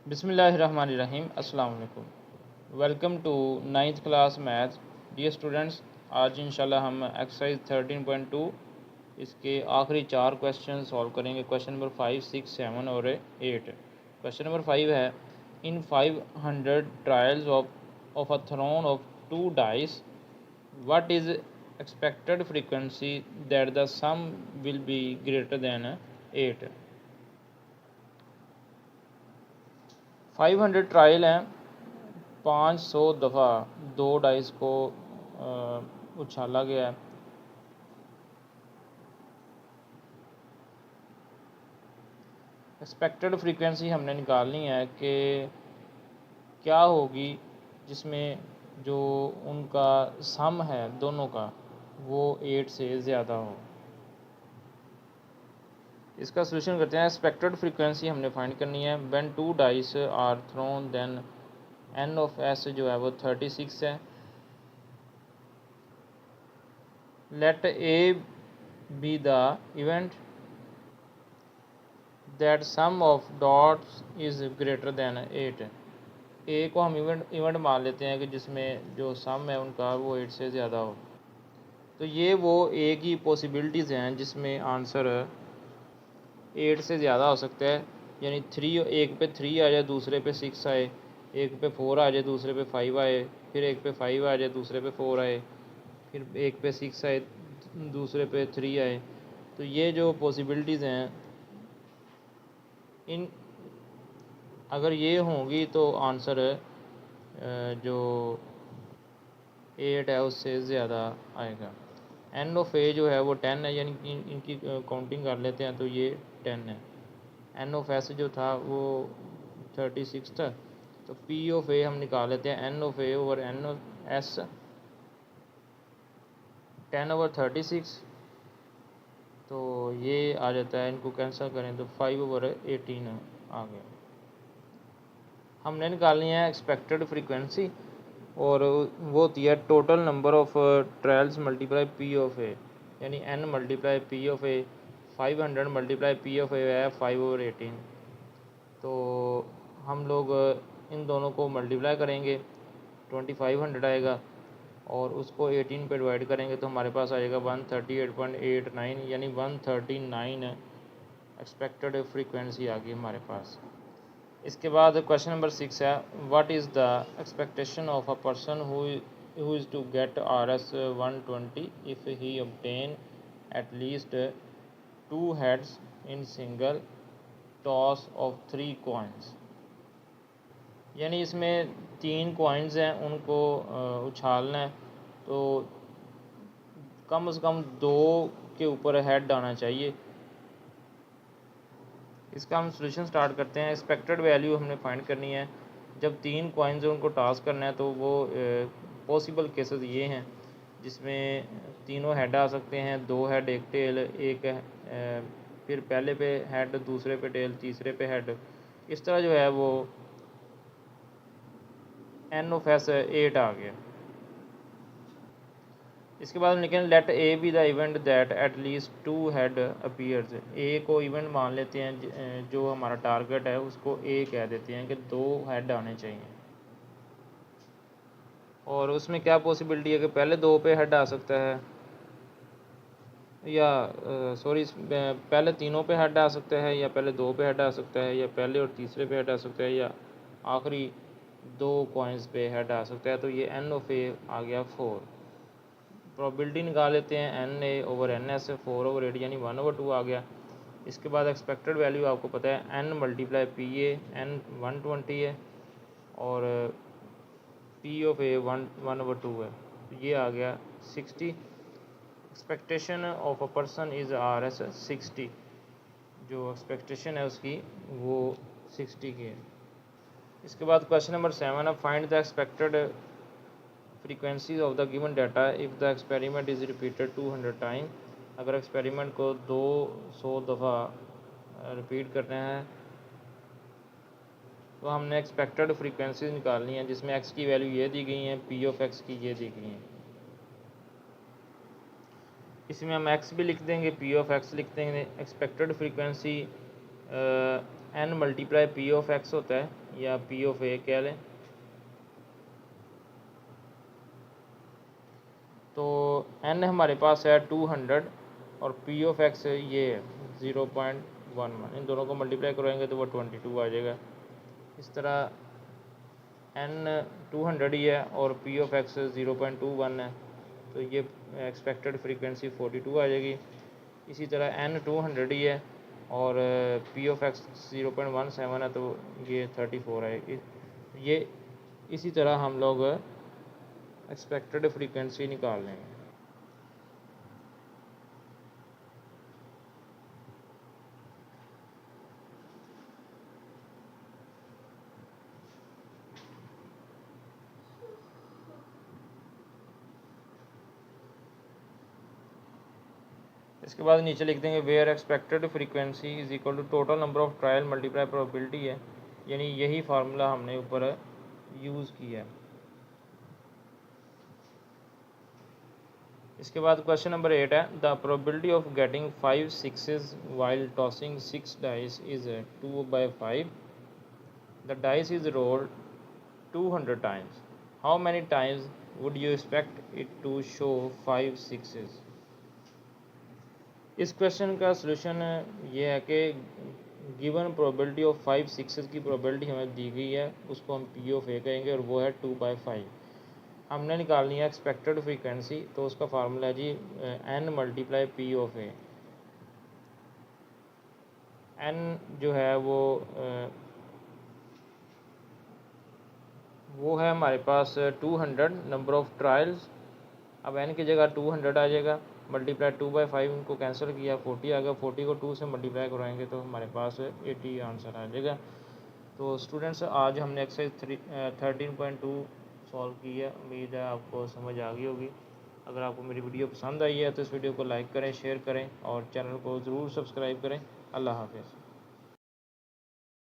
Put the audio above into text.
बिस्मिल्लाहिर्रहमानिर्रहीम अस्सलाम वालेकुम। Welcome to ninth class math. Dear students, आज इंशाल्लाह हम एक्सरसाइज 13.2 इसके आखिरी 4 क्वेश्चन सॉल्व करेंगे। क्वेश्चन नंबर 5, 6, 7 और 8। क्वेश्चन नंबर 5 है, in 500 trials of a thrown of 2 dice what is expected frequency that the sum will be greater than 8। 500 trial हैं, 500 दफ़ा 2 डाइस को उछाला गया है। एक्सपेक्टेड फ्रीक्वेंसी हमने निकालनी है कि क्या होगी जिसमें जो उनका सम है दोनों का वो 8 से ज़्यादा हो। इसका सोल्यूशन करते हैं। एक्सपेक्टेड फ्रीक्वेंसी हमने फाइंड करनी है। When 2 dice are thrown then n of S जो है वो 36 है। Let A be the event that sum of dots is greater than 8। A को हम इवेंट मान लेते हैं कि जिसमें जो सम है उनका वो 8 से ज़्यादा हो। तो ये वो ए की पॉसिबिलिटीज़ हैं जिसमें आंसर 8 से ज़्यादा हो सकता है। यानी 3, एक पे 3 आ जाए, दूसरे पे 6 आए, एक पे 4 आ जाए, दूसरे पे 5 आए, फिर एक पे 5 आ जाए, दूसरे पे 4 आए, फिर एक पे 6 आए, दूसरे पे 3 आए। तो ये जो पॉसिबिलिटीज़ हैं इन अगर ये होंगी तो आंसर जो 8 है उससे ज़्यादा आएगा। एन ऑफ ए जो है वो 10 है, यानी कि इनकी काउंटिंग कर लेते हैं तो ये 10 है। एन ऑफ एस जो था वो 36 था, तो पी ऑफ ए हम निकाल लेते हैं। N of A over n of S 10/36, तो ये आ जाता है। इनको कैंसिल करें तो 5/18 आ गया। हमने निकालनी है एक्सपेक्टेड फ्रीक्वेंसी और वो होती है total number of trials multiply P of A, यानी N multiply P of A. 500 multiply P of A है 5/18। तो हम लोग इन दोनों को मल्टीप्लाई करेंगे, 2500 आएगा और उसको 18 पे डिवाइड करेंगे तो हमारे पास आएगा 138.89, यानी 139 एक्सपेक्टेड फ्रीक्वेंसी आ गई हमारे पास। इसके बाद क्वेश्चन नंबर 6 है, what is the expectation of a person who is to get RS 120 if he obtain at least 2 heads in single toss of 3 coins। यानी इसमें 3 कॉइन्स हैं, उनको उछालना है तो कम से कम 2 के ऊपर हेड आना चाहिए। इसका हम सोल्यूशन स्टार्ट करते हैं। एक्सपेक्टेड वैल्यू हमने फाइंड करनी है। जब 3 कॉइन्स उनको टॉस करना है तो वो पॉसिबल केसेस ये हैं जिसमें तीनों हेड आ सकते हैं, 2 हेड, 1 टेल, एक फिर पहले पे हेड, दूसरे पे टेल, तीसरे पे हेड। इस तरह जो है वो एन ऑफ एस 8 आ गया। इसके बाद हम लिखेंगे let A be the event that at least 2 head appears. A को इवेंट मान लेते हैं, जो हमारा टारगेट है उसको ए कह देते हैं कि 2 हेड आने चाहिए। और उसमें क्या पॉसिबिलिटी है कि पहले 2 पे हेड आ सकता है, या सॉरी पहले तीनों पे हेड आ सकता है, या पहले 2 पे हेड आ सकता है, या पहले और तीसरे पे हेड आ सकता है, या आखिरी 2 कॉइन्स पे हेड आ सकता है। तो ये एन ऑफ ए आ गया 4। प्रोबेबिलिटी निकाल लेते हैं, n A over n S 4/8 यानी 1/2 आ गया। इसके बाद एक्सपेक्टेड वैल्यू आपको पता है n multiply P A, n 120 है और पी ऑफ ए 1/2 है, तो ये आ गया 60। Expectation of a person is RS 60, जो एक्सपेक्टेशन है उसकी वो 60 की है। इसके बाद क्वेश्चन नंबर 7 है, find the expected frequencies of the given data if the experiment is repeated 200 time. अगर एक्सपेरिमेंट को 200 दफ़ा रिपीट करना है तो हमने एक्सपेक्टेड फ्रीक्वेंसीज निकालनी है, जिसमें एक्स की वैल्यू ये दी गई है, पी ऑफ एक्स की ये दी गई है। इसमें हम एक्स भी लिख देंगे, पी ऑफ एक्स लिख देंगे। Expected frequency n multiply P of x होता है, या पी ऑफ ए कह लें। तो एन हमारे पास है 200 और पी ऑफ एक्स ये है 0.11। इन दोनों को मल्टीप्लाई करेंगे तो वो 22 आ जाएगा। इस तरह एन 200 ही है और पी ऑफ एक्स 0.21 है, तो ये एक्सपेक्टेड फ्रीक्वेंसी 42 आ जाएगी। इसी तरह एन 200 ही है और पी ऑफ एक्स 0.17 है, तो ये 34 है। ये इसी तरह हम लोग एक्सपेक्टेड फ्रीक्वेंसी निकाल लेंगे। इसके बाद नीचे लिख देंगे where expected frequency is equal to total number of trial multiply probability है, यानी यही फार्मूला हमने ऊपर यूज़ किया है। इसके बाद क्वेश्चन नंबर 8 है the probability of getting 5 6s while tossing 6 dice is 2/5। The dice is rolled 200 times. How many times would you expect it to show 5 6s? इस क्वेश्चन का सलूशन ये है कि गिवन प्रोबेबिलिटी ऑफ 5 6s की probability हमें दी गई है, उसको हम पी ऑफ ए कहेंगे और वो है 2/5। हमने निकालनी है एक्सपेक्टेड फ्रीक्वेंसी, तो उसका फार्मूला है जी N multiply P of A. N जो है वो है हमारे पास 200 नंबर ऑफ़ ट्रायल्स। अब एन की जगह 200 आ जाएगा, मल्टीप्लाई 2/5 इनको कैंसिल किया 40 आ गया। 40 को 2 से मल्टीप्लाई कराएंगे तो हमारे पास 80 आंसर आ जाएगा। तो स्टूडेंट्स आज हमने एक्सरसाइज 13.2 सॉल्व की है। उम्मीद है आपको समझ आ गई होगी। अगर आपको मेरी वीडियो पसंद आई है तो इस वीडियो को लाइक करें, शेयर करें और चैनल को ज़रूर सब्सक्राइब करें। अल्लाह हाफ़िज़।